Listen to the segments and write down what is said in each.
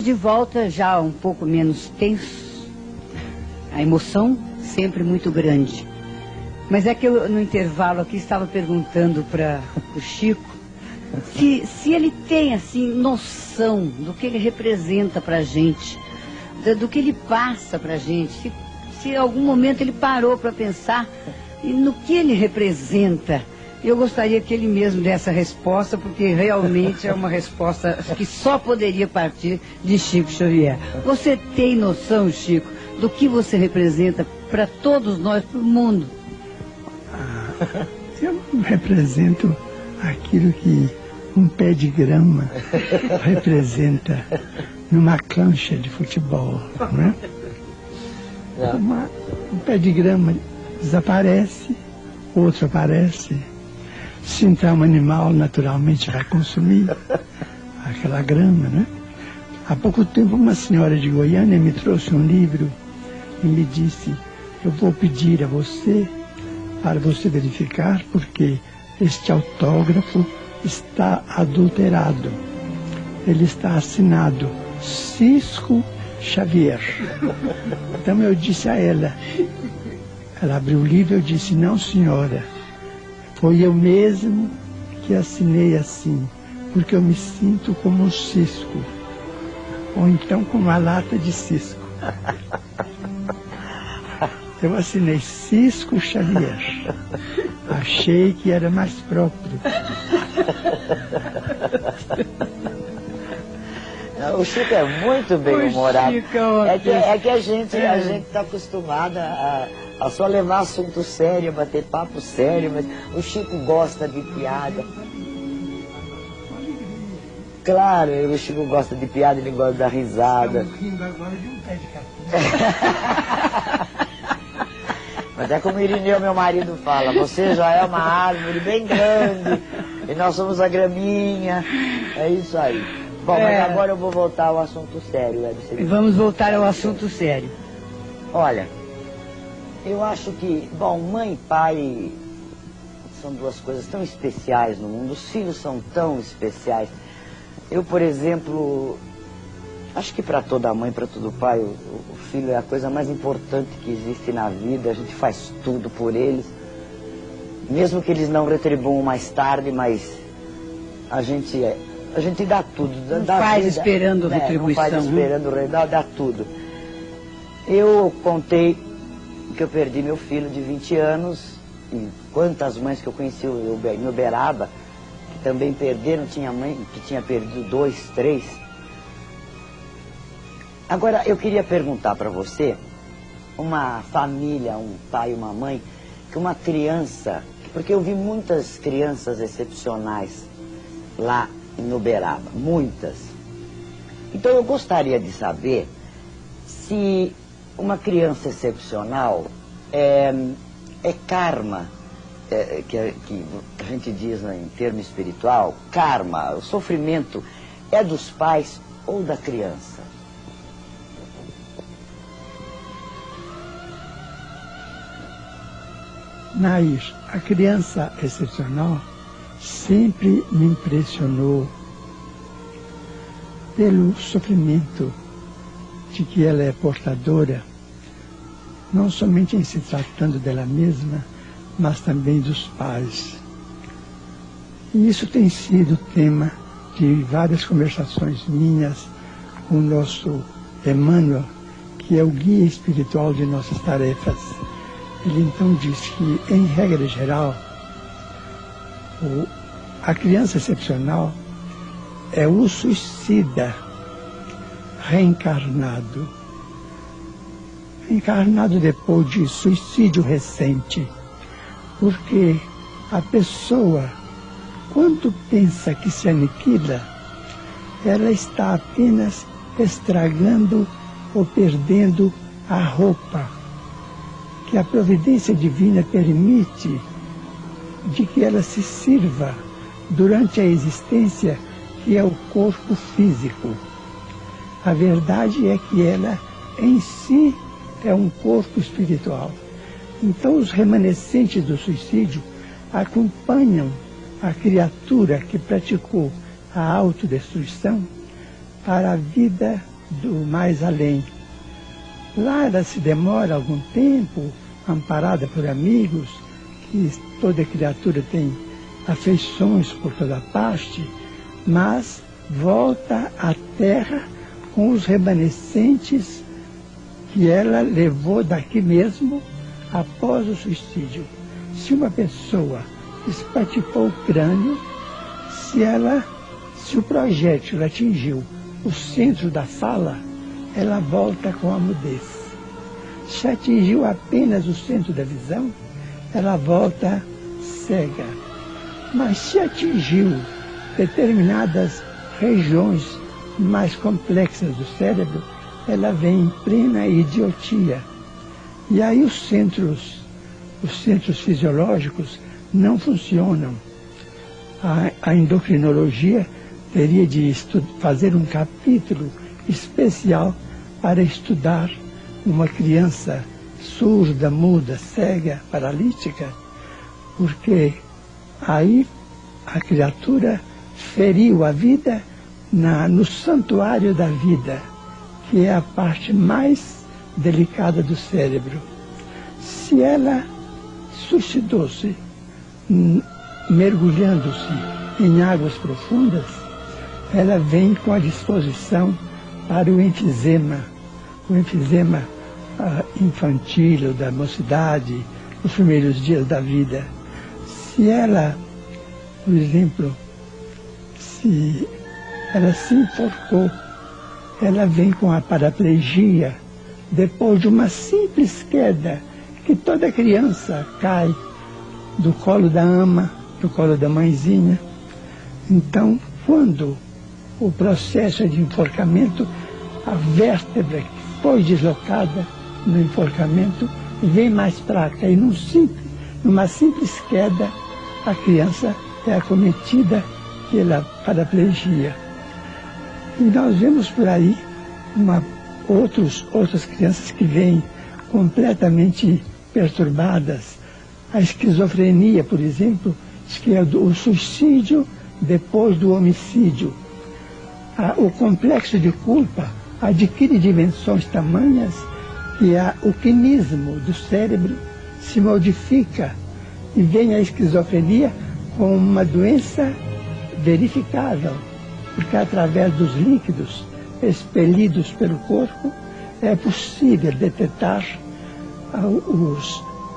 de volta já um pouco menos tenso, a emoção sempre muito grande. Mas é que eu, no intervalo aqui, estava perguntando para o Chico se ele tem, assim, noção do que ele representa para a gente, do que ele passa para a gente, se em algum momento ele parou para pensar no que ele representa. Eu gostaria que ele mesmo desse a resposta, porque realmente é uma resposta que só poderia partir de Chico Xavier. Você tem noção, Chico, do que você representa para todos nós, para o mundo? Eu represento aquilo que um pé de grama representa numa cancha de futebol, né? Um pé de grama desaparece, outro aparece. Se entrar um animal, naturalmente vai consumir aquela grama, né? Há pouco tempo, uma senhora de Goiânia me trouxe um livro e me disse: eu vou pedir a você, para você verificar, porque este autógrafo está adulterado. Ele está assinado Cisco Xavier. Então eu disse a ela, ela abriu o livro e eu disse: não, senhora, foi eu mesmo que assinei assim, porque eu me sinto como um cisco, ou então como uma lata de cisco. Eu assinei Cisco Xavier. Achei que era mais próprio. O Chico é muito bem-humorado. É que a gente está acostumada a só levar assunto sério, a bater papo sério, mas o Chico gosta de piada. Claro, o Chico gosta de piada, ele gosta da risada. Estamos rindo agora de um pé de capim. Mas é como o Irineu, meu marido, fala: você já é uma árvore bem grande e nós somos a graminha. É isso aí. Bom, mas agora eu vou voltar ao assunto sério, Vamos voltar ao assunto sério. Olha, eu acho que, bom, mãe e pai são duas coisas tão especiais no mundo. Os filhos são tão especiais. Eu, por exemplo, acho que para toda mãe, para todo pai, o filho é a coisa mais importante que existe na vida. A gente faz tudo por eles, mesmo que eles não retribuam mais tarde, mas a gente dá tudo. Não faz esperando retribuição. Não faz esperando, dá tudo. Eu contei que eu perdi meu filho de 20 anos, e quantas mães que eu conheci em Uberaba, que também perderam, tinha mãe que tinha perdido 2, 3. Agora, eu queria perguntar para você, uma família, um pai e uma mãe, que uma criança, porque eu vi muitas crianças excepcionais lá em Uberaba, muitas. Então eu gostaria de saber se uma criança excepcional é karma, que a gente diz em termo espiritual, karma, o sofrimento é dos pais ou da criança? Nair, a criança excepcional sempre me impressionou pelo sofrimento de que ela é portadora, não somente em se tratando dela mesma, mas também dos pais. E isso tem sido tema de várias conversações minhas com o nosso Emmanuel, que é o guia espiritual de nossas tarefas. Ele então diz que, em regra geral, a criança excepcional é o suicida reencarnado. Reencarnado depois de suicídio recente. Porque a pessoa, quando pensa que se aniquila, ela está apenas estragando ou perdendo a roupa que a providência divina permite de que ela se sirva durante a existência, que é o corpo físico. A verdade é que ela em si é um corpo espiritual. Então os remanescentes do suicídio acompanham a criatura que praticou a autodestruição para a vida do mais além. Lá ela se demora algum tempo, amparada por amigos, que toda criatura tem afeições por toda parte, mas volta à Terra com os remanescentes que ela levou daqui mesmo após o suicídio. Se uma pessoa espatifou o crânio, se o projétil atingiu o centro da fala, ela volta com a mudez. Se atingiu apenas o centro da visão, ela volta cega. Mas se atingiu determinadas regiões mais complexas do cérebro, ela vem em plena idiotia. E aí os centros fisiológicos não funcionam. A endocrinologia teria de fazer um capítulo especial para estudar uma criança surda, muda, cega, paralítica, porque aí a criatura feriu a vida no santuário da vida, que é a parte mais delicada do cérebro. Se ela suicidou-se, mergulhando-se em águas profundas, ela vem com a disposição para o enfisema infantil, da mocidade, nos primeiros dias da vida. Se ela, por exemplo, se ela se enforcou, ela vem com a paraplegia depois de uma simples queda, que toda criança cai do colo da ama, do colo da mãezinha. Então, quando o processo é de enforcamento, a vértebra que foi deslocada no enforcamento vem mais fraca, e numa simples queda a criança é acometida pela paraplegia. E nós vemos por aí outras crianças que vêm completamente perturbadas. A esquizofrenia, por exemplo, que é o suicídio depois do homicídio. O complexo de culpa adquire dimensões tamanhas que o quimismo do cérebro se modifica e vem a esquizofrenia como uma doença verificável, porque através dos líquidos expelidos pelo corpo é possível detectar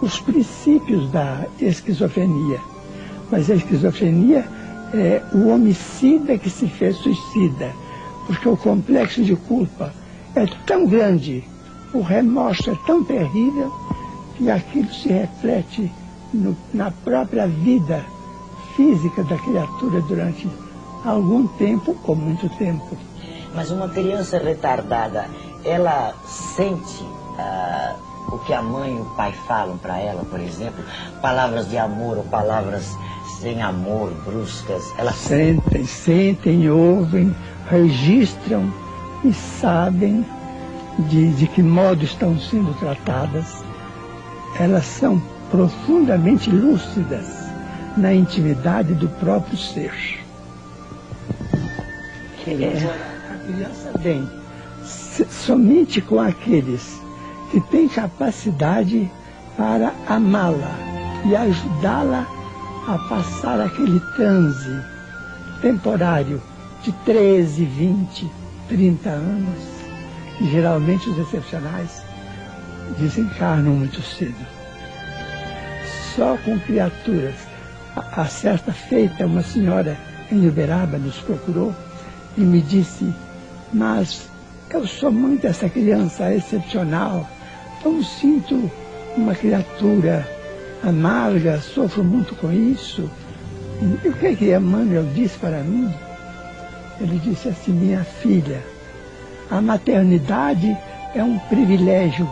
os princípios da esquizofrenia. Mas a esquizofrenia é o homicida que se fez suicida, porque o complexo de culpa é tão grande, o remorso é tão terrível, que aquilo se reflete na própria vida física da criatura durante algum tempo ou muito tempo. Mas uma criança retardada, ela sente o que a mãe e o pai falam para ela, por exemplo, palavras de amor ou palavras sem amor, bruscas? Ela sentem, ouvem, registram e sabem de que modo estão sendo tratadas. Elas são profundamente lúcidas na intimidade do próprio ser. A criança vem somente com aqueles que têm capacidade para amá-la e ajudá-la a passar aquele transe temporário de 13, 20, 30 anos, que geralmente os excepcionais desencarnam muito cedo. Só com criaturas. A certa feita, uma senhora em Uberaba nos procurou e me disse: mas eu sou mãe dessa criança excepcional, eu sinto uma criatura amarga, sofro muito com isso. E o que Emmanuel disse para mim? Ele disse assim: minha filha, a maternidade é um privilégio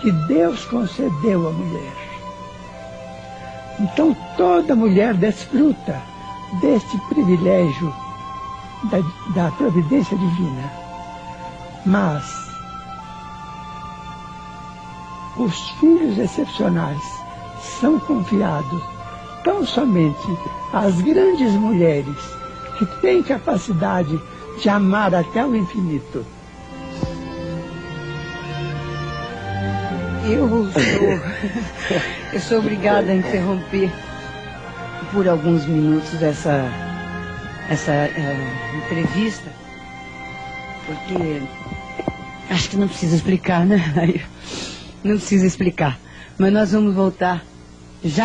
que Deus concedeu à mulher. Então toda mulher desfruta deste privilégio da providência divina. Mas os filhos excepcionais são confiados tão somente às grandes mulheres que têm capacidade de amar até o infinito. Eu sou obrigada a interromper por alguns minutos essa entrevista, porque acho que não precisa explicar, né? Não precisa explicar, mas nós vamos voltar